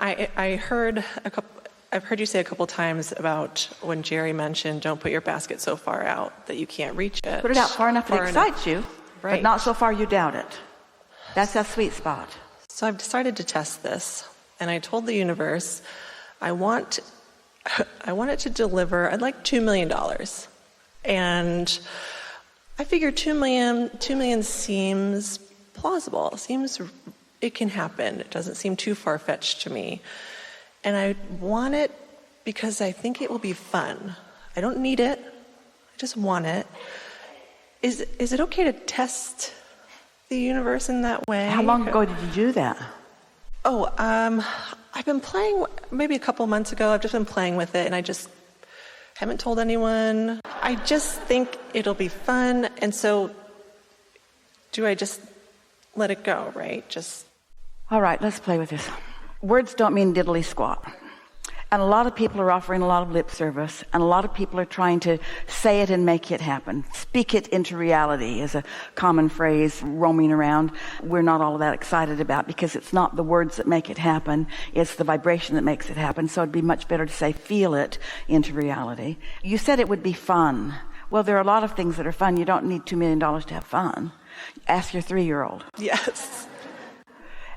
I've heard you say a couple times about when Jerry mentioned, don't put your basket so far out that you can't reach it. Put it out far enough it excites you, right, but not so far you doubt it. That's that sweet spot. So I've decided to test this, and I told the universe, I want it to deliver, I'd like $2 million. And I figured $2 million seems plausible, it can happen. It doesn't seem too far-fetched to me. And I want it because I think it will be fun. I don't need it, I just want it. Is it okay to test the universe in that way? How long ago did you do that? I've been playing, maybe a couple months ago, I've just been playing with it, and I just haven't told anyone. I just think it'll be fun, and so do I just let it go, right? All right, let's play with this. Words don't mean diddly squat. And a lot of people are offering a lot of lip service, and a lot of people are trying to say it and make it happen. Speak it into reality is a common phrase roaming around. We're not all that excited about, because it's not the words that make it happen, it's the vibration that makes it happen. So it'd be much better to say feel it into reality. You said it would be fun. Well, there are a lot of things that are fun. You don't need $2 million to have fun. Ask your 3-year-old. Yes.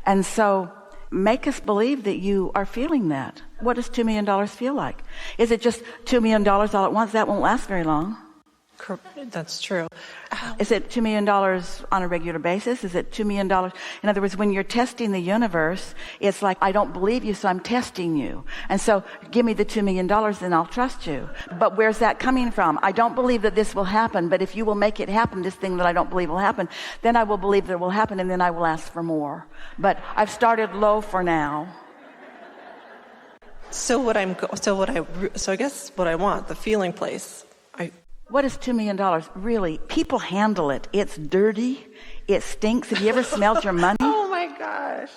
And so make us believe that you are feeling that. What does $2 million feel like? Is it just $2 million all at once? That won't last very long. That's true. Is it $2 million on a regular basis? Is it $2 million? In other words, when you're testing the universe, it's like, I don't believe you, so I'm testing you. And so give me the $2 million, then I'll trust you. But where's that coming from? I don't believe that this will happen, but if you will make it happen, this thing that I don't believe will happen, then I will believe that it will happen, and then I will ask for more. But I've started low for now. So I guess what I want, the feeling place. What is $2 million? Really, people handle it. It's dirty. It stinks. Have you ever smelled your money? Oh my gosh.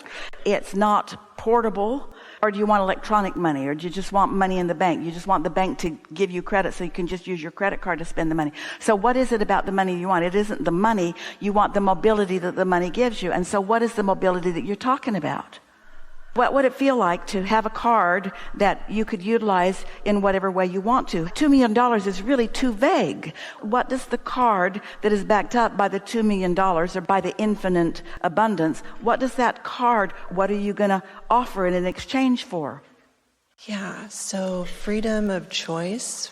It's not portable. Or do you want electronic money? Or do you just want money in the bank? You just want the bank to give you credit so you can just use your credit card to spend the money. So what is it about the money you want? It isn't the money. You want the mobility that the money gives you. And so what is the mobility that you're talking about? What would it feel like to have a card that you could utilize in whatever way you want to? $2 million is really too vague. What does the card that is backed up by the $2 million or by the infinite abundance, what does that card, what are you going to offer it in exchange for? Yeah, so freedom of choice,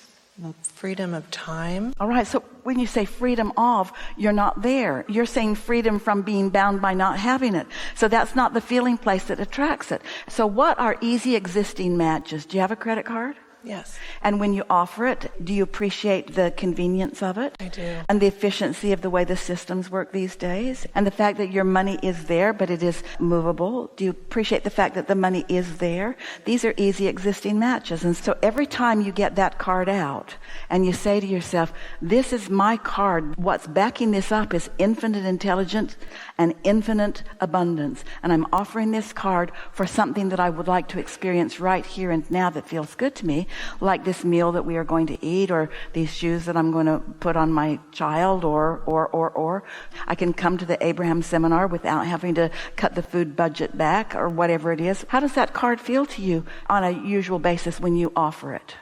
freedom of time. All right, so when you say freedom of, you're not there. You're saying freedom from being bound by not having it. So that's not the feeling place that attracts it. So what are easy existing matches? Do you have a credit card? Yes. And when you offer it, do you appreciate the convenience of it? I do. And the efficiency of the way the systems work these days? And the fact that your money is there, but it is movable? Do you appreciate the fact that the money is there? These are easy existing matches. And so every time you get that card out and you say to yourself, this is my card, what's backing this up is infinite intelligence and infinite abundance. And I'm offering this card for something that I would like to experience right here and now that feels good to me. Like this meal that we are going to eat, or these shoes that I'm going to put on my child, or I can come to the Abraham seminar without having to cut the food budget back, or whatever it is. How does that card feel to you on a usual basis when you offer it?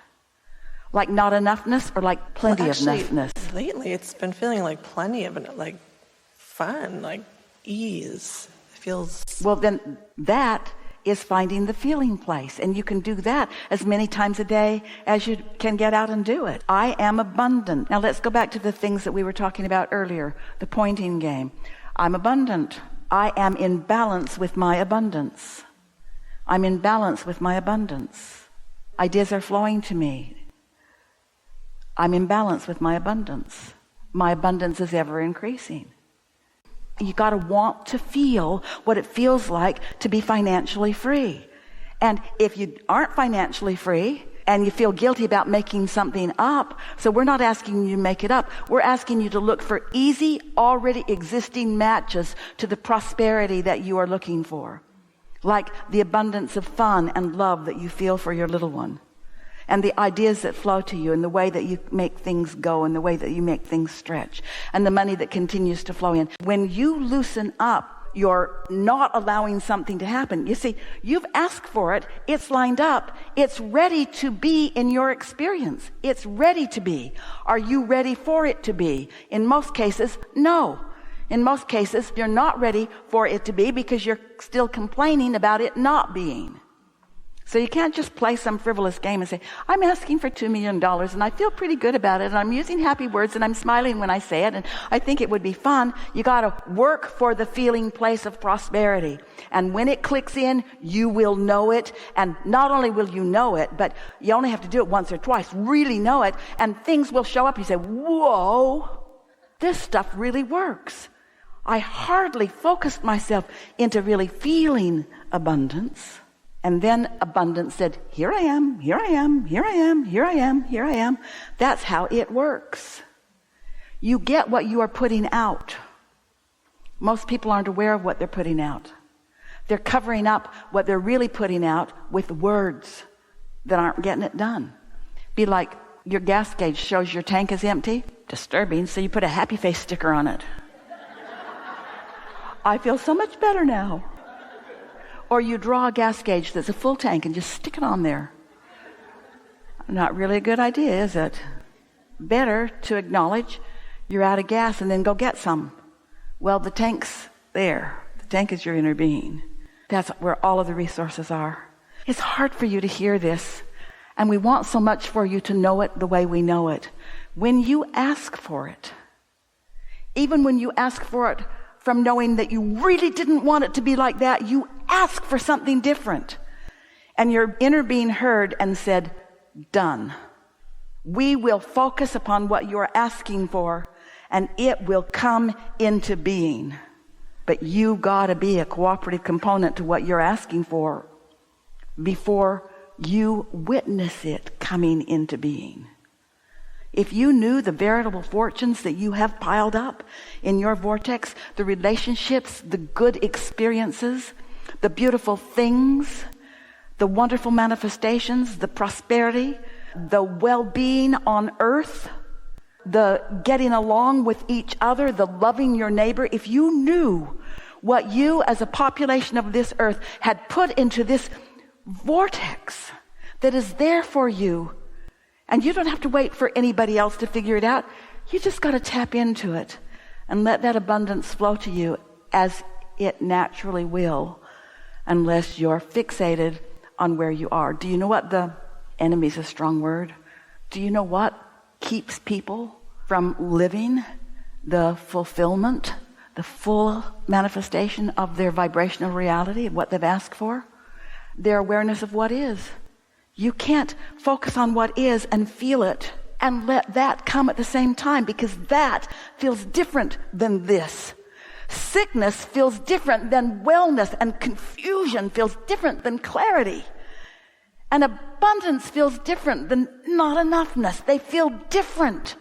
Like not enoughness, or like plenty of enoughness? Lately it's been feeling like plenty of it, like fun, like ease. It feels... Well, then that is finding the feeling place. And you can do that as many times a day as you can get out and do it. I am abundant. Now let's go back to the things that we were talking about earlier, the pointing game. I'm abundant. I am in balance with my abundance. I'm in balance with my abundance. Ideas are flowing to me. I'm in balance with my abundance. My abundance is ever increasing. You got to want to feel what it feels like to be financially free. And if you aren't financially free and you feel guilty about making something up, so we're not asking you to make it up. We're asking you to look for easy, already existing matches to the prosperity that you are looking for. Like the abundance of fun and love that you feel for your little one. And the ideas that flow to you, and the way that you make things go, and the way that you make things stretch, and the money that continues to flow in. When you loosen up you're not allowing something to happen. You see, you've asked for it. It's lined up. It's ready to be in your experience. It's ready to be. Are you ready for it to be? In most cases, no. In most cases, you're not ready for it to be because you're still complaining about it not being. So you can't just play some frivolous game and say, I'm asking for $2 million and I feel pretty good about it and I'm using happy words and I'm smiling when I say it and I think it would be fun. You got to work for the feeling place of prosperity. And when it clicks in, you will know it. And not only will you know it, but you only have to do it once or twice, really know it, and things will show up. You say, whoa, this stuff really works. I hardly focused myself into really feeling abundance. And then abundance said, here I am, here I am, here I am, here I am, here I am. That's how it works. You get what you are putting out. Most people aren't aware of what they're putting out. They're covering up what they're really putting out with words that aren't getting it done. Be like your gas gauge shows your tank is empty. Disturbing, so you put a happy face sticker on it. I feel so much better now. Or you draw a gas gauge that's a full tank and just stick it on there. Not really a good idea, is it? Better to acknowledge you're out of gas and then go get some. Well, the tank's there. The tank is your inner being. That's where all of the resources are. It's hard for you to hear this, and we want so much for you to know it the way we know it. When you ask for it, even when you ask for it from knowing that you really didn't want it to be like that, you ask for something different. And your inner being heard and said, done. We will focus upon what you're asking for, and it will come into being. But you gotta be a cooperative component to what you're asking for before you witness it coming into being. If you knew the veritable fortunes that you have piled up in your vortex, the relationships, the good experiences, the beautiful things, the wonderful manifestations, the prosperity, the well-being on earth, the getting along with each other, the loving your neighbor, if you knew what you as a population of this earth had put into this vortex that is there for you, and you don't have to wait for anybody else to figure it out. You just got to tap into it and let that abundance flow to you as it naturally will, unless you're fixated on where you are. Do you know what the enemy is a strong word? Do you know what keeps people from living the fulfillment, the full manifestation of their vibrational reality, of what they've asked for? Their awareness of what is. You can't focus on what is and feel it and let that come at the same time, because that feels different than this. Sickness feels different than wellness, and confusion feels different than clarity. And abundance feels different than not enoughness. They feel different.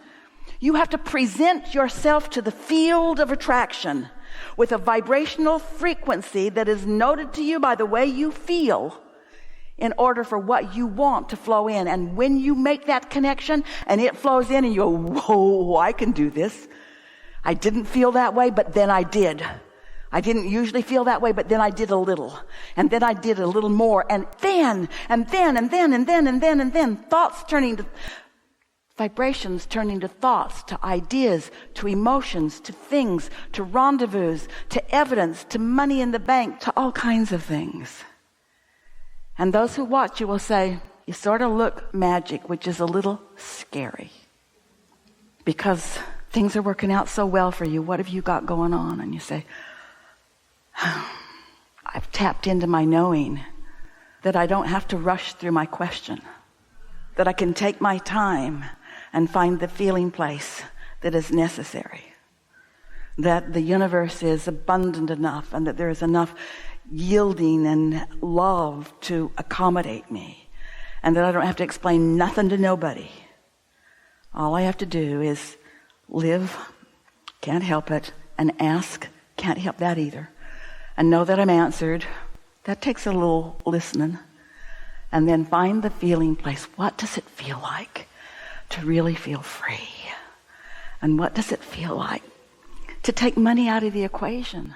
You have to present yourself to the field of attraction with a vibrational frequency that is noted to you by the way you feel, in order for what you want to flow in. And when you make that connection and it flows in and you go, whoa, I can do this. I didn't feel that way, but then I did. I didn't usually feel that way, but then I did a little. And then I did a little more. And then, thoughts turning to vibrations, turning to thoughts, to ideas, to emotions, to things, to rendezvous, to evidence, to money in the bank, to all kinds of things. And those who watch you will say, you sort of look magic, which is a little scary. Because things are working out so well for you. What have you got going on? And you say, I've tapped into my knowing that I don't have to rush through my question. That I can take my time and find the feeling place that is necessary. That the universe is abundant enough and that there is enough yielding and love to accommodate me, and that I don't have to explain nothing to nobody. All I have to do is live, can't help it, and ask, can't help that either, and know that I'm answered. That takes a little listening, and then find the feeling place. What does it feel like to really feel free? And what does it feel like to take money out of the equation?